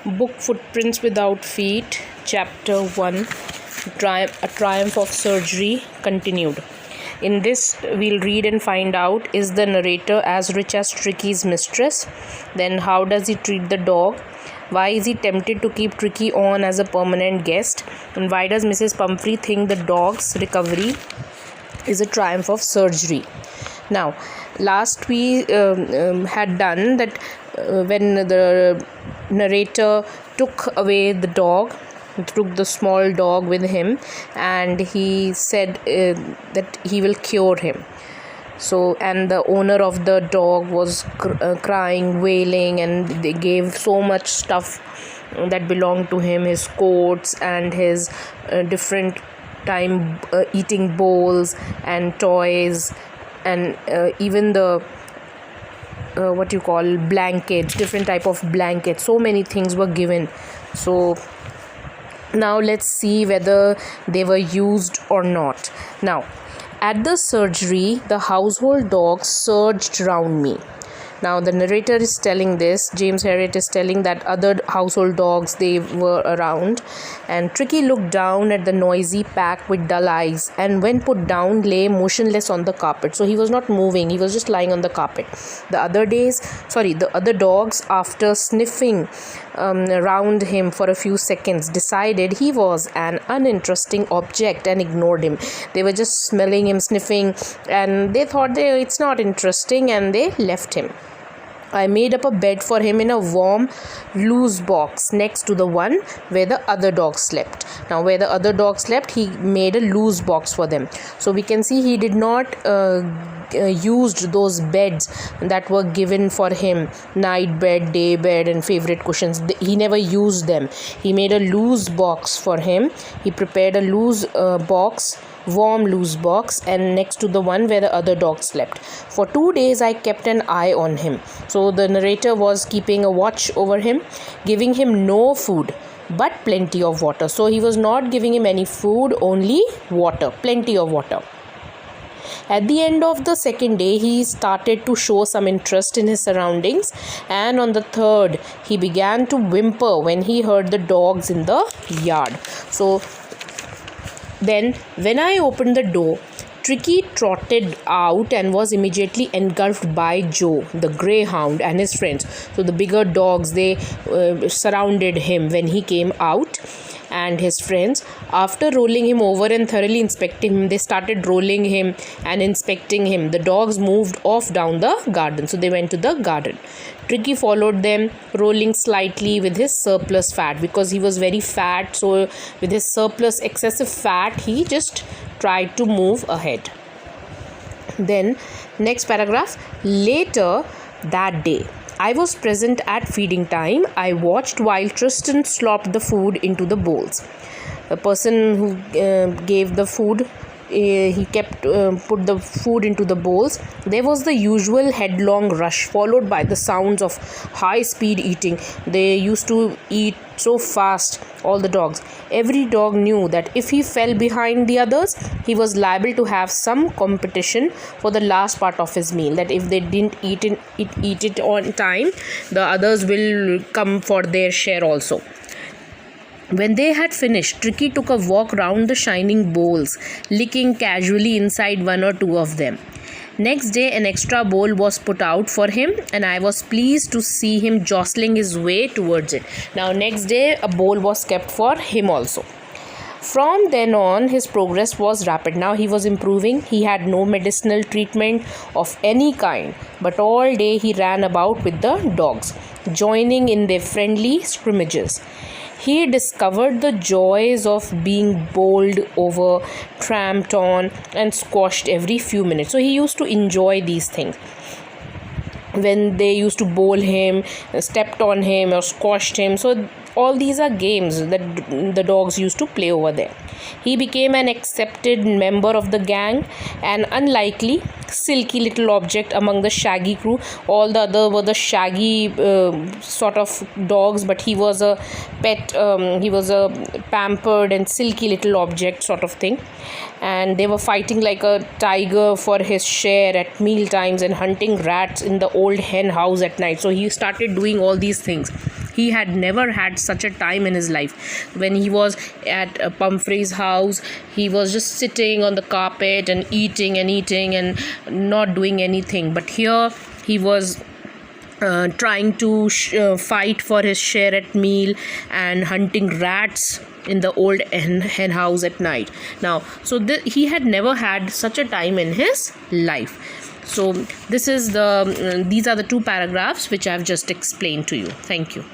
Book Footprints Without Feet, Chapter 1, A Triumph of Surgery, continued. In this, we'll read and find out, is the narrator as rich as Tricky's mistress? Then how does he treat the dog? Why is he tempted to keep Tricky on as a permanent guest? And why does Mrs. Pumphrey think the dog's recovery is a triumph of surgery? Now, last we had done that when the narrator took away the dog, took the small dog with him, and he said that he will cure him. So, and the owner of the dog was crying, wailing, and they gave so much stuff that belonged to him, his coats and his different time eating bowls and toys, and even the blankets, different type of blankets. So many things were given. So now let's see whether they were used or not. Now, at the surgery, the household dogs surged round me. Now, the narrator is telling this, James Herriot is telling that other household dogs, they were around, and Tricky looked down at the noisy pack with dull eyes, and when put down, lay motionless on the carpet. So he was not moving, he was just lying on the carpet. The other dogs, after sniffing around him for a few seconds, decided he was an uninteresting object and ignored him. They were just smelling him, sniffing, and they thought it's not interesting, and they left him. I made up a bed for him in a warm, loose box next to the one where the other dogs slept. Now, where the other dogs slept, he made a loose box for them. So we can see he did not used those beds that were given for him, night bed, day bed, and favorite cushions. He never used them. He made a loose box for him. He prepared a loose warm loose box, and next to the one where the other dog slept. For 2 days I kept an eye on him. So the narrator was keeping a watch over him, giving him no food but plenty of water. So he was not giving him any food, only water, plenty of water. At the end of the second day, he started to show some interest in his surroundings, and on the third, he began to whimper when he heard the dogs in the yard. So then, when I opened the door, Tricky trotted out and was immediately engulfed by Joe, the greyhound, and his friends. So the bigger dogs, they surrounded him when he came out, and his friends. After rolling him over and thoroughly inspecting him, they started rolling him and inspecting him. The dogs moved off down the garden. So they went to the garden. Tricky followed them, rolling slightly with his surplus fat, because he was very fat. So with his surplus excessive fat, he just tried to move ahead. Then next paragraph. Later that day, I was present at feeding time. I watched while Tristan slopped the food into the bowls. The person who gave the food, he put the food into the bowls. There was the usual headlong rush, followed by the sounds of high speed eating. They used to eat so fast, all the dogs. Every dog knew that if he fell behind the others, he was liable to have some competition for the last part of his meal. That if they didn't eat it on time, the others will come for their share also. When they had finished, Tricky took a walk round the shining bowls, licking casually inside one or two of them. Next day, an extra bowl was put out for him, and I was pleased to see him jostling his way towards it. Now, next day, a bowl was kept for him also. From then on, his progress was rapid. Now he was improving. He had no medicinal treatment of any kind, but all day he ran about with the dogs, joining in their friendly scrimmages. He discovered the joys of being bowled over, tramped on, and squashed every few minutes. So he used to enjoy these things. When they used to bowl him, stepped on him, or squashed him. So all these are games that the dogs used to play over there. He became an accepted member of the gang, an unlikely, silky little object among the shaggy crew. All the other were the shaggy sort of dogs, but he was a pet, he was a pampered and silky little object sort of thing. And they were fighting like a tiger for his share at meal times and hunting rats in the old hen house at night. So he started doing all these things. He had never had such a time in his life. When he was at Pumphrey's house, he was just sitting on the carpet and eating and not doing anything. But here he was trying to fight for his share at meal and hunting rats in the old hen house at night. Now, so he had never had such a time in his life. So these are the two paragraphs which I have just explained to you. Thank you.